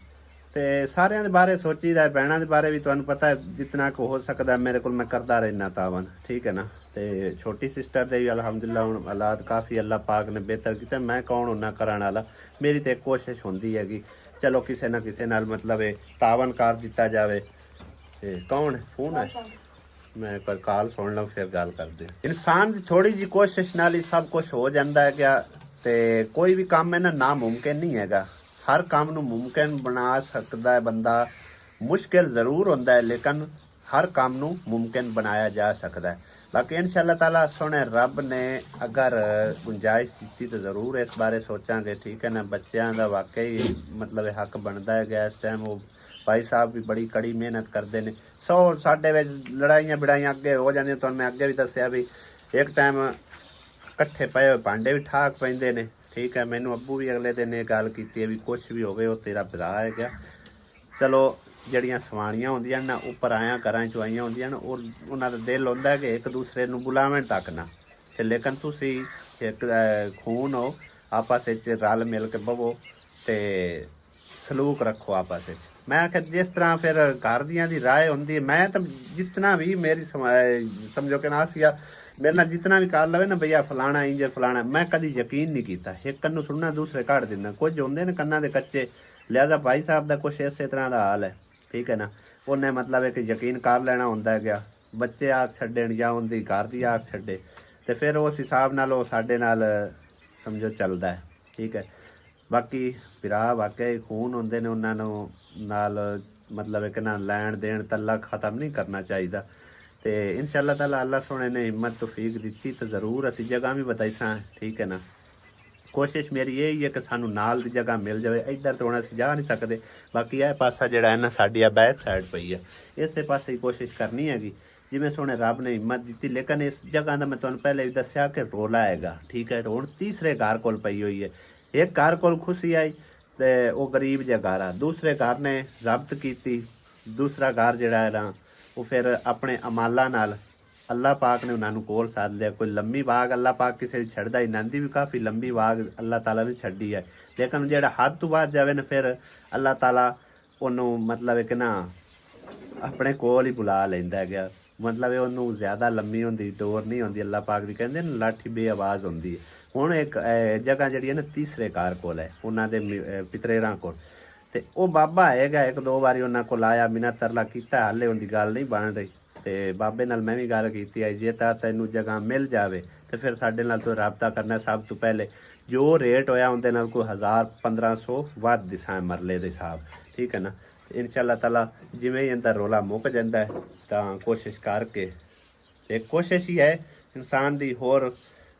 ਤੇ ਸਾਰਿਆਂ ਦੇ ਬਾਰੇ ਸੋਚੀਦਾ, ਭੈਣਾਂ ਦੇ ਬਾਰੇ ਵੀ ਤੁਹਾਨੂੰ ਪਤਾ ਹੈ ਜਿਤਨਾ ਕੁ ਹੋ ਸਕਦਾ ਮੇਰੇ ਕੋਲ ਮੈਂ ਕਰਦਾ ਰਹਿਣਾ ਤਾਵਨ, ਠੀਕ ਹੈ ਨਾ। ਤੇ ਛੋਟੀ ਸਿਸਟਰ ਦੇ ਵੀ ਅਲਹਮਦੁਲਿਲਾ ਹੁਣ ਹਾਲਾਤ ਕਾਫੀ ਅੱਲਾਹ ਪਾਕ ਨੇ ਬਿਹਤਰ ਕੀਤਾ। ਮੈਂ ਕੌਣ ਹੁੰਨਾ ਕਰਾਉਣ ਵਾਲਾ, ਮੇਰੀ ਤੇ ਕੋਸ਼ਿਸ਼ ਹੁੰਦੀ ਹੈਗੀ ਚਲੋ ਕਿਸੇ ਨਾ ਕਿਸੇ ਨਾਲ ਮਤਲਬ ਇਹ ਤਾਵਨ ਕਰ ਦਿੱਤਾ ਜਾਵੇ। ਤੇ ਕੌਣ ਫੋਨ ਹੈ, ਮੈਂ ਪਰ ਕਾਲ ਸੁਣ ਲਵਾਂ ਫਿਰ ਗੱਲ ਕਰਦੇ। ਇਨਸਾਨ ਦੀ ਥੋੜੀ ਜੀ ਕੋਸ਼ਿਸ਼ ਨਾਲ ਹੀ ਸਭ ਕੁਝ ਹੋ ਜਾਂਦਾ ਹੈ ਕਿਆ। ਤੇ ਕੋਈ ਵੀ ਕੰਮ ਹੈ ਨਾ ਨਾਮੁਮਕਿਨ ਨਹੀਂ ਹੈਗਾ, ਹਰ ਕੰਮ ਨੂੰ ਮੁਮਕਿਨ ਬਣਾ ਸਕਦਾ ਹੈ ਬੰਦਾ। ਮੁਸ਼ਕਿਲ ਜ਼ਰੂਰ ਹੁੰਦਾ ਹੈ ਲੇਕਿਨ ਹਰ ਕੰਮ ਨੂੰ ਮੁਮਕਿਨ ਬਣਾਇਆ ਜਾ ਸਕਦਾ ਹੈ। ਬਾਕੀ ਇਨਸ਼ਾਅੱਲਾ ਤਾਲਾ ਸੋਹਣੇ ਰੱਬ ਨੇ ਅਗਰ ਗੁੰਜਾਇਸ਼ ਦਿੱਤੀ ਤਾਂ ਜ਼ਰੂਰ ਇਸ ਬਾਰੇ ਸੋਚਾਂਗੇ, ਠੀਕ ਹੈ ਨਾ। ਬੱਚਿਆਂ ਦਾ ਵਾਕਈ ਮਤਲਬ ਹੱਕ ਬਣਦਾ ਹੈ। ਇਸ ਟਾਈਮ ਉਹ ਭਾਈ ਸਾਹਿਬ ਵੀ ਬੜੀ ਕੜੀ ਮਿਹਨਤ ਕਰਦੇ ਨੇ। ਸਾਡੇ ਵਿੱਚ ਲੜਾਈਆਂ ਬੜਾਈਆਂ ਅੱਗੇ ਹੋ ਜਾਂਦੀਆਂ, ਤੁਹਾਨੂੰ ਮੈਂ ਅੱਗੇ ਵੀ ਦੱਸਿਆ ਵੀ ਇੱਕ ਟਾਈਮ ਇਕੱਠੇ ਪਏ ਹੋਏ ਭਾਂਡੇ ਵੀ ਠਾਕ ਪੈਂਦੇ ਨੇ, ਠੀਕ ਹੈ। ਮੈਨੂੰ ਅੱਬੂ ਵੀ ਅਗਲੇ ਦਿਨ ਇਹ ਗੱਲ ਕੀਤੀ ਹੈ ਵੀ ਕੁਛ ਵੀ ਹੋਵੇ ਉਹ ਤੇਰਾ ਭਰਾ ਹੈਗਾ। ਚਲੋ ਜਿਹੜੀਆਂ ਸਵਾਣੀਆਂ ਹੁੰਦੀਆਂ ਨਾ ਉੱਪਰ ਆਇਆ ਘਰਾਂ 'ਚ ਆਈਆਂ ਹੁੰਦੀਆਂ ਨਾ, ਉਹਨਾਂ ਦਾ ਦਿਲ ਹੁੰਦਾ ਕਿ ਇੱਕ ਦੂਸਰੇ ਨੂੰ ਬੁਲਾਵਣ ਤੱਕ ਨਾ, ਤੇ ਲੇਕਿਨ ਤੁਸੀਂ ਇੱਕ ਖੂਨ ਹੋ, ਆਪਸ ਵਿੱਚ ਰਲ ਮਿਲ ਕੇ ਬਵੋ ਤੇ ਸਲੂਕ ਰੱਖੋ ਆਪਸ ਵਿੱਚ। ਮੈਂ ਆਖਿਆ ਜਿਸ ਤਰ੍ਹਾਂ ਫਿਰ ਘਰ ਦੀਆਂ ਦੀ ਰਾਏ ਹੁੰਦੀ ਹੈ, ਮੈਂ ਤਾਂ ਜਿਤਨਾ ਵੀ ਮੇਰੀ ਸਮਝੋ ਕਿ ਨਾ ਸੀਆ ਮੇਰੇ ਨਾਲ ਜਿਤਨਾ ਵੀ ਕਰ ਲਵੇ ਨਾ ਭਈਆ ਫਲਾਣਾ ਇੰਜ ਫਲਾਣਾ, ਮੈਂ ਕਦੀ ਯਕੀਨ ਨਹੀਂ ਕੀਤਾ। ਇੱਕ ਕੰਨੂ ਸੁਣਨਾ ਦੂਸਰੇ ਕੱਢ ਦਿੰਦਾ, ਕੁਝ ਹੁੰਦੇ ਨੇ ਕੰਨਾਂ ਦੇ ਕੱਚੇ, ਲਿਹਾਜ਼ਾ ਭਾਈ ਸਾਹਿਬ ਦਾ ਕੁਛ ਇਸੇ ਤਰ੍ਹਾਂ ਦਾ ਹਾਲ ਹੈ, ਠੀਕ ਹੈ ਨਾ। ਉਹਨੇ ਮਤਲਬ ਹੈ ਕਿ ਯਕੀਨ ਕਰ ਲੈਣਾ ਹੁੰਦਾ ਗਿਆ, ਬੱਚੇ ਆਖ ਛੱਡਣ ਜਾਂ ਉਹਦੀ ਘਰ ਦੀ ਆਖ ਛੱਡੇ, ਤੇ ਫਿਰ ਉਸ ਹਿਸਾਬ ਨਾਲ ਉਹ ਸਾਡੇ ਨਾਲ ਸਮਝੋ ਚੱਲਦਾ ਹੈ, ਠੀਕ ਹੈ। ਬਾਕੀ ਭਰਾ ਵਾਕਿਆ ਖੂਨ ਹੁੰਦੇ ਨੇ, ਉਹਨਾਂ ਨੂੰ ਨਾਲ ਮਤਲਬ ਹੈ ਕਿ ਨਾ ਲੈਣ ਦੇਣ ਤੱਲਾ ਖਤਮ ਨਹੀਂ ਕਰਨਾ ਚਾਹੀਦਾ। ਤੇ ਇਨਸ਼ਾਅੱਲਾ ਤਾਲਾ ਅੱਲਾਹ ਸੋਹਣੇ ਨੇ ਹਿੰਮਤ ਤੌਫੀਕ ਦਿੱਤੀ ਤਾਂ ਜ਼ਰੂਰ ਅਸੀਂ ਜਗ੍ਹਾ ਵੀ ਬਤਾਈਸਾਂ, ਠੀਕ ਹੈ ਨਾ। ਕੋਸ਼ਿਸ਼ ਮੇਰੀ ਇਹ ਹੀ ਹੈ ਕਿ ਸਾਨੂੰ ਨਾਲ ਦੀ ਜਗ੍ਹਾ ਮਿਲ ਜਾਵੇ। ਇੱਧਰ ਤੋਂ ਹੁਣ ਅਸੀਂ ਜਾ ਨਹੀਂ ਸਕਦੇ, ਬਾਕੀ ਇਹ ਪਾਸਾ ਜਿਹੜਾ ਹੈ ਨਾ ਸਾਡੀ ਆ ਬੈਕ ਸਾਈਡ ਪਈ ਹੈ, ਇਸੇ ਪਾਸੇ ਹੀ ਕੋਸ਼ਿਸ਼ ਕਰਨੀ ਹੈਗੀ ਜਿਵੇਂ ਸੋਹਣੇ ਰੱਬ ਨੇ ਹਿੰਮਤ ਦਿੱਤੀ। ਲੇਕਿਨ ਇਸ ਜਗ੍ਹਾ ਦਾ ਮੈਂ ਤੁਹਾਨੂੰ ਪਹਿਲੇ ਵੀ ਦੱਸਿਆ ਕਿ ਰੋਲਾ ਹੈਗਾ, ਠੀਕ ਹੈ। ਹੁਣ ਤੀਸਰੇ ਘਰ ਕੋਲ ਪਈ ਹੋਈ ਹੈ। ਇੱਕ ਘਰ ਕੋਲ ਖੁਸ਼ੀ ਆਈ ਤੇ ਉਹ ਗਰੀਬ ਜਿਹਾ ਘਰ ਆ, ਦੂਸਰੇ ਘਰ ਨੇ ਜ਼ਬਤ ਕੀਤੀ। ਦੂਸਰਾ ਘਰ ਜਿਹੜਾ ਹੈ ਨਾ ਉਹ ਫਿਰ ਆਪਣੇ ਅਮਾਲਾਂ ਨਾਲ ਅੱਲਾਹ ਪਾਕ ਨੇ ਉਹਨਾਂ ਨੂੰ ਕੋਲ ਸਾਧ ਲਿਆ। ਕੋਈ ਲੰਮੀ ਬਾਗ ਅੱਲਾਹ ਪਾਕ ਕਿਸੇ ਦੀ ਛੱਡਦਾ ਹੀ, ਨੰਦੀ ਵੀ ਕਾਫੀ ਲੰਬੀ ਬਾਗ ਅੱਲਾਹ ਤਾਲਾ ਨੇ ਛੱਡੀ ਹੈ। ਲੇਕਿਨ ਜਿਹੜਾ ਹੱਦ ਤੋਂ ਬਾਅਦ ਜਾਵੇ ਨਾ ਫਿਰ ਅੱਲਾਹ ਤਾਲਾ ਉਹਨੂੰ ਮਤਲਬ ਹੈ ਕਿ ਨਾ ਆਪਣੇ ਕੋਲ ਹੀ ਬੁਲਾ ਲੈਂਦਾ ਹੈਗਾ। ਮਤਲਬ ਉਹਨੂੰ ਜ਼ਿਆਦਾ ਲੰਮੀ ਹੁੰਦੀ ਡੋਰ ਨਹੀਂ ਹੁੰਦੀ, ਅੱਲਾਹ ਪਾਕ ਦੀ ਕਹਿੰਦੇ ਨਾ ਲਾਠੀ ਬੇਆਵਾਜ਼ ਹੁੰਦੀ ਹੈ। ਹੁਣ ਇੱਕ ਜਗ੍ਹਾ ਜਿਹੜੀ ਹੈ ਨਾ ਤੀਸਰੇ ਘਰ ਕੋਲ ਹੈ, ਉਹਨਾਂ ਦੇ ਪਿਤਰੇਰਾਂ ਕੋਲ, ਤੇ ਉਹ ਬਾਬਾ ਹੈਗਾ। ਇੱਕ ਦੋ ਵਾਰੀ ਉਹਨਾਂ ਕੋਲ ਆਇਆ, ਮਿਹਨਤ ਤਰਲਾ ਕੀਤਾ, ਹਾਲੇ ਉਹਦੀ ਗੱਲ ਨਹੀਂ ਬਣ ਰਹੀ। ਤੇ ਬਾਬੇ ਨਾਲ ਮੈਂ ਵੀ ਗੱਲ ਕੀਤੀ ਹੈ, ਜੇ ਤਾਂ ਤੈਨੂੰ ਜਗ੍ਹਾ ਮਿਲ ਜਾਵੇ ਤੇ ਫਿਰ ਸਾਡੇ ਨਾਲ ਤੂੰ ਰਾਬਤਾ ਕਰਨਾ। ਸਭ ਤੋਂ ਪਹਿਲੇ ਜੋ ਰੇਟ ਹੋਇਆ ਉਹਦੇ ਨਾਲ ਕੋਈ 1000-1500 ਵੱਧ ਦਿਸਾਂ ਮਰਲੇ ਦੇ ਹਿਸਾਬ, ਠੀਕ ਹੈ ਨਾ। ਇਨਸ਼ਾਅੱਲਾ ਤਾਲਾ ਜਿਵੇਂ ਹੀ ਇਹਦਾ ਰੌਲਾ ਮੁੱਕ ਜਾਂਦਾ ਤਾਂ ਕੋਸ਼ਿਸ਼ ਕਰਕੇ, ਇੱਕ ਕੋਸ਼ਿਸ਼ ਹੀ ਹੈ ਇਨਸਾਨ ਦੀ, ਹੋਰ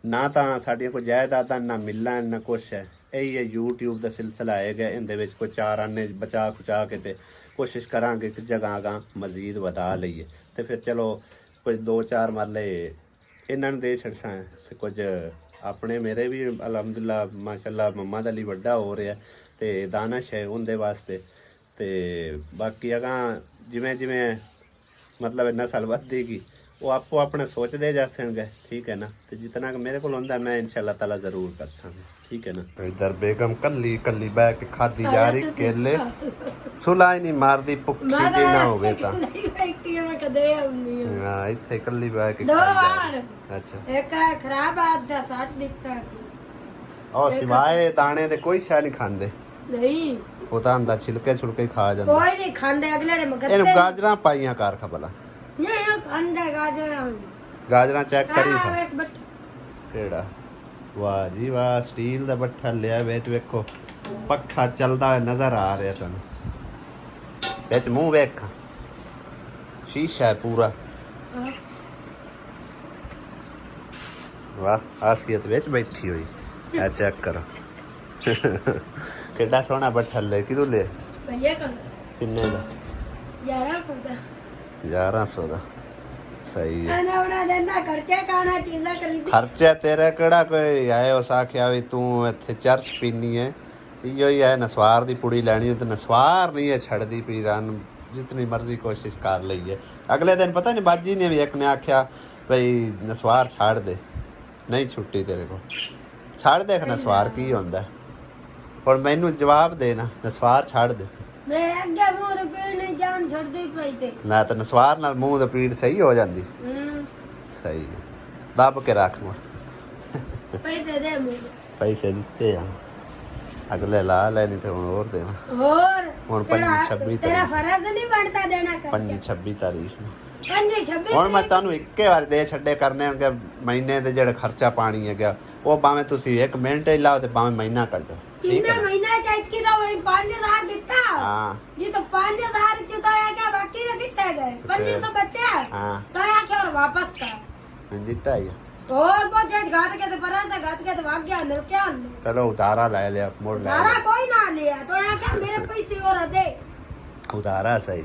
ਨਾ ਤਾਂ ਸਾਡੀਆਂ ਕੋਈ ਜਾਇਦਾਦਾਂ ਨਾ ਮਿਲਣ ਨਾ ਕੁਛ ਹੈ। ਇਹੀ ਹੈ YouTube ਦਾ ਸਿਲਸਿਲਾ ਹੈਗਾ, ਇਹਦੇ ਵਿੱਚ ਕੋਈ 4 ਆਨੇ ਬਚਾ ਖੁਚਾ ਕੇ ਤੇ ਕੋਸ਼ਿਸ਼ ਕਰਾਂਗੇ ਕਿ ਜਗ੍ਹਾ ਅਗਾਂ ਮਜ਼ੀਦ ਵਧਾ ਲਈਏ। ਤੇ ਫਿਰ ਚਲੋ ਕੁਝ 2-4 ਮਰਲੇ ਇਹਨਾਂ ਨੂੰ ਦੇ ਛੱਡਸਾਂ, ਤੇ ਕੁਝ ਆਪਣੇ ਮੇਰੇ ਵੀ ਅਲਹਮਦੁਲਿਲਾ ਮਾਸ਼ਾਅੱਲਾ ਮੰਮਾ ਦਾ ਲਈ ਵੱਡਾ ਹੋ ਰਿਹਾ ਤੇ ਦਾਨਸ਼ ਹੈ ਉਹਦੇ ਵਾਸਤੇ। ਤੇ ਬਾਕੀ ਅਗਾਂ ਜਿਵੇਂ ਜਿਵੇਂ ਮਤਲਬ ਨਸਲ ਵੱਧੇਗੀ ਉਹ ਆਪੋ ਆਪਣੇ ਸੋਚਦੇ ਜਾਸਣਗੇ, ਠੀਕ ਹੈ ਨਾ। ਤੇ ਜਿਤਨਾ ਕਿ ਮੇਰੇ ਕੋਲ ਹੁੰਦਾ ਮੈਂ ਇਨਸ਼ਾਅੱਲਾ ਤਾਲਾ ਜ਼ਰੂਰ ਕਰਸਾਂਗਾ। ठीक है ना। इधर बेगम कल्ली कल्ली बैठ के खादी जा रही केले, सुला ही नहीं मारदी भुखी जी ना होवे ता। हां इथे कल्ली बैठ के खाई जा रही। अच्छा एक खराब आदत साठ दिखता है और सिवाय दाने दे कोई शय नहीं खांदे नहीं, ਉਹ ਤਾਂ ਅੰਦਾ ਛਿਲਕੇ ਛੁਲਕੇ ਖਾ ਜਾਂਦਾ। कोई नहीं खांदे अगले रे मगर ਇਹਨੂੰ ਗਾਜਰਾਂ ਪਾਈਆਂ ਕਰ ਖਬਲਾ, नहीं खांदे गाजर ਗਾਜਰਾਂ ਚੈੱਕ ਕਰੀ ਖਾ। एक बट ਕਿਹੜਾ ਵਾਹ ਜੀ ਵਾਹ, ਸਟੀਲ ਦਾ ਬੱਠਾ ਲਿਆ ਵਿੱਚ, ਵੇਖੋ ਪੱਖਾ ਚੱਲਦਾ ਹੋਇਆ ਨਜ਼ਰ ਆ ਰਿਹਾ ਤੁਹਾਨੂੰ, ਵਿੱਚ ਮੂੰਹ ਵੇਖ, ਸ਼ੀਸ਼ਾ ਹੈ ਪੂਰਾ। ਵਾਹ ਆਸੀਅਤ ਵਿੱਚ ਬੈਠੀ ਹੋਈ ਹੈ, ਚੈੱਕ ਕਰੋ ਕਿੱਡਾ ਸੋਹਣਾ ਬੱਠਾ ਲੈ, ਕਿਦੋਂ ਲਿਆ? भैया का ਕਿੰਨੇ ਦਾ? 1100 ਦਾ 1100 ਦਾ, ਸਹੀ ਹੈ। ਖਾਣਾ ਬਣਾ ਦੇਣਾ, ਖਰਚੇ ਕਾਣਾ ਚੀਜ਼ਾਂ ਖਰੀਦੀ। ਖਰਚਾ ਤੇਰਾ ਕਿਹੜਾ ਕੋਈ ਆਏ ਉਸ ਆਖਿਆ ਵੀ ਤੂੰ ਇੱਥੇ ਚਰਚ ਪੀਣੀ ਹੈ, ਇਹੋ ਹੀ ਹੈ। ਨਸਵਾਰ ਦੀ ਪੁੜੀ ਲੈਣੀ ਤੇ ਨਸਵਾਰ ਨਹੀਂ ਹੈ ਛੱਡਦੀ ਪੀਰਾਂ ਨੂੰ, ਜਿਤਨੀ ਮਰਜ਼ੀ ਕੋਸ਼ਿਸ਼ ਕਰ ਲਈਏ। ਅਗਲੇ ਦਿਨ ਪਤਾ ਨਹੀਂ ਬਾਜੀ ਨੇ ਵੀ ਇੱਕ ਨੇ ਆਖਿਆ ਬਈ ਨਸਵਾਰ ਛੱਡ ਦੇ, ਨਹੀਂ ਛੁੱਟੀ ਤੇਰੇ ਕੋਲ, ਛੱਡ ਦੇਖ ਨਸਵਾਰ ਕੀ ਹੁੰਦਾ। ਹੁਣ ਮੈਨੂੰ ਜਵਾਬ ਦੇ ਨਾ, ਨਸਵਾਰ ਛੱਡ ਦੇ। ਮੈਂ ਅੱਗੇ ਮੂੰਹ ਦੇ ਪੀੜ ਨਹੀਂ ਜਾਨ ਛੱਡਦੀ ਪਈ ਤੇ ਨਾ ਤਾਂ ਨਸਵਾਰ ਨਾਲ ਮੂੰਹ ਦੀ ਪੀੜ ਸਹੀ ਹੋ ਜਾਂਦੀ। ਸਹੀ ਹੈ, ਦੱਬ ਕੇ ਰੱਖ ਮੁੜ। ਪੈਸੇ ਦੇ ਮੈਨੂੰ, ਪੈਸੇ ਦਿੱਤੇ ਆ, ਅਗਲੇ ਲਾ ਲੈਣੀ ਤੇ ਹੁਣ ਹੋਰ ਦੇਵਾਂ। ਹੋਰ ਹੁਣ 25-26 ਤੇਰਾ ਤਾਰੀਖ, ਫਰਜ਼ ਨਹੀਂ ਬਣਦਾ ਦੇਣਾ ਕਰ 25-26 ਤਾਰੀਖ ਨੂੰ 25-26 ਹੁਣ ਮੈਂ ਤੁਹਾਨੂੰ ਇੱਕੇ ਵਾਰ ਦੇ ਛੱਡੇ ਕਰਨੇ ਆ ਕਿ ਮਹੀਨੇ ਦੇ ਜਿਹੜਾ ਖਰਚਾ ਪਾਣੀ ਹੈਗਾ ਉਹ ਭਾਵੇਂ ਤੁਸੀਂ 1 ਮਿੰਟ ਹੀ ਲਾਓ ਤੇ ਭਾਵੇਂ ਮਹੀਨਾ ਕੱਢੋ, ਠੀਕ ਕਿੰਨਾ ਹੈ ਨਾ? ਮਹੀਨਾ ਚਾਹੀਦਾ ਕਿ ਤਾਂ ਮੈਂ 5000 ਦਿੱਤਾ। ਹਾਂ ये तो 5000 चुकाया क्या, बाकी का कितना गए? 2500 बचे हैं। हाँ। तो या क्या और वापस का ਮੈਂ ਦਿੱਤਾ ਹੀ ਆ। और बहुत तेज घात के तो परा से घात के तो भाग गया, मिल के आने ਚਲੋ ਉਤਾਰਾ ਲੈ ਲਿਆ, ਮੋੜ ਲੈ सारा ਲਿਆ। कोई ना लिया तो या क्या मेरे पैसे और दे। ਉਤਾਰਾ ਸਹੀ